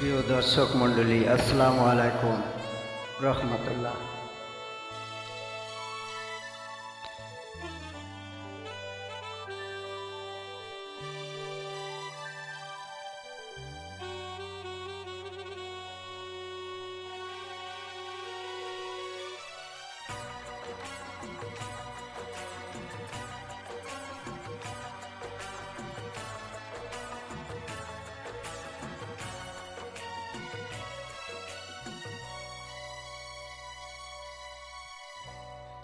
প্রিয় দর্শক মণ্ডলী, আসসালামু আলাইকুম রহমতুল্লাহ।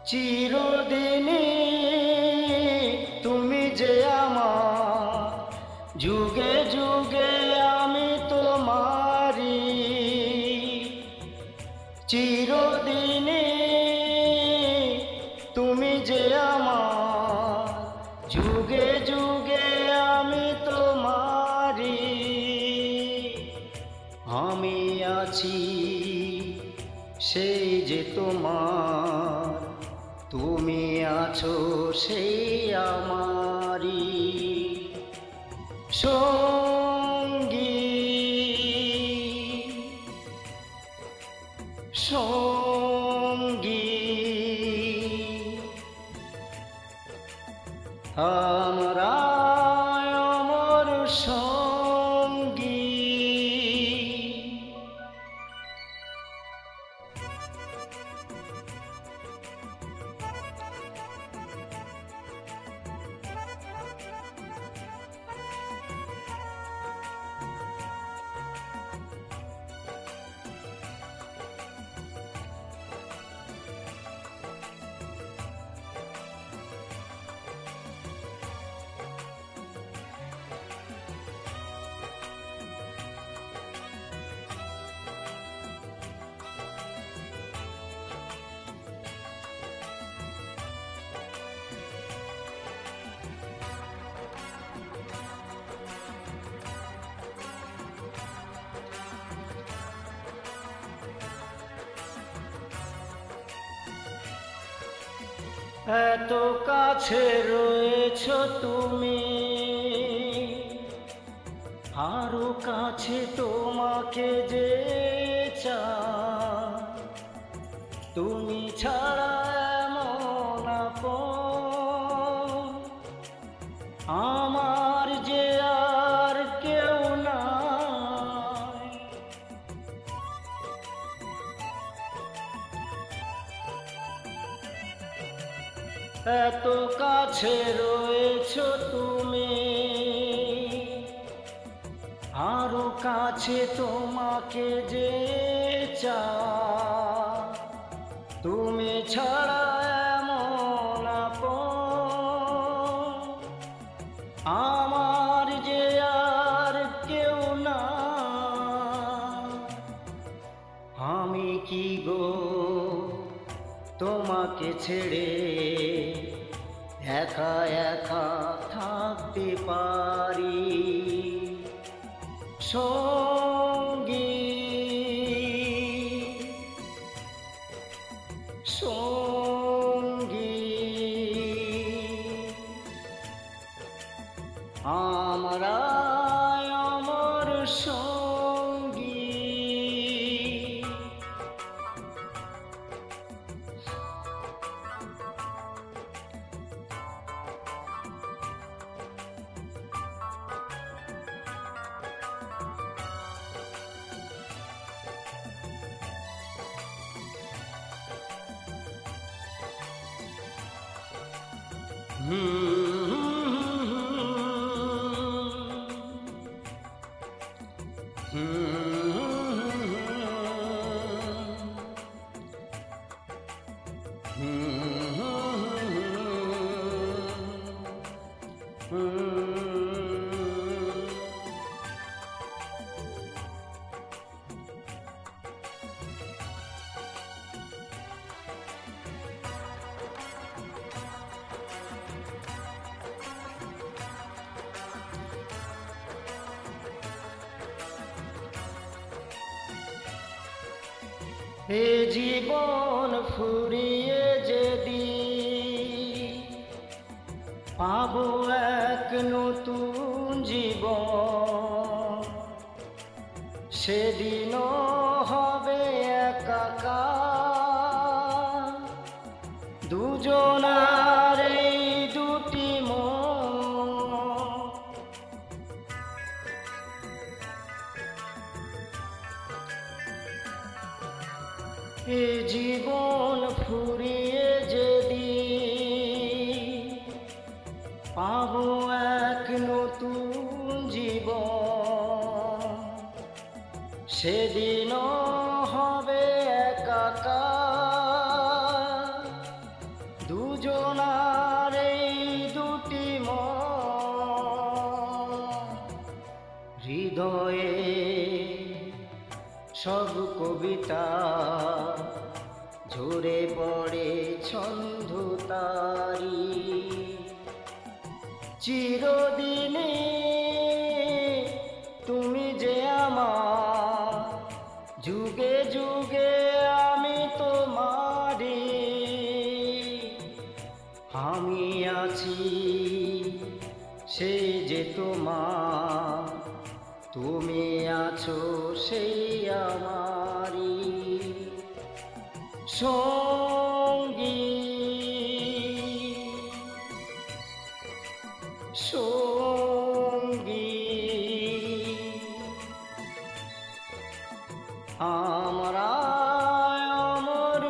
চিরদিনই তুমি যে আমার, যুগে যুগে আমি তোমারি। চিরদিনই তুমি যে আমার, যুগে যুগে আমি তোমারি। আমি আছি সেই যে তোমার, তুমি আছো সেই আমারি সঙ্গী। সঙ্গী আমরা অমর সঙ্গী। এত কাছে রয়েছো তুমি, আরো কাছে তোমাকে যে চাই। তুমি ছাড়া এমন আপন আমার যে আর কেউ নাই। এত কাছে রয়েছো তুমি, আরো কাছে তোমাকে যে চাই। তুমি ছাড়া এমন আপন আমার যে আর কেউ না। আমি কি গো তোমাকে ছেড়ে একা একা থাকতে পারি সঙ্গী। সঙ্গী আমরা অমর সঙ্গী। এ জীবন ফুরিয়ে যেদিন পাবো এক নতুন জীবন, সেদিনও হবে একাকার দুজনার এই দুটি মন। এ জীবন ফুরিয়ে যেদিন পাবো এক নতুন জীবন, সেদিনও হবে একাকার দুজনার এই দুটি মন। হৃদয়ে সব কবিতা ঝরে পড়ে ছন্দ তারি, চিরদিনে তুমি যে আমার, যুগে যুগে আমি তোমারি। আমি আছি সেই যে তোমার, তুমি আছো সেই আমারি সঙ্গী সঙ্গী। আমরা অমর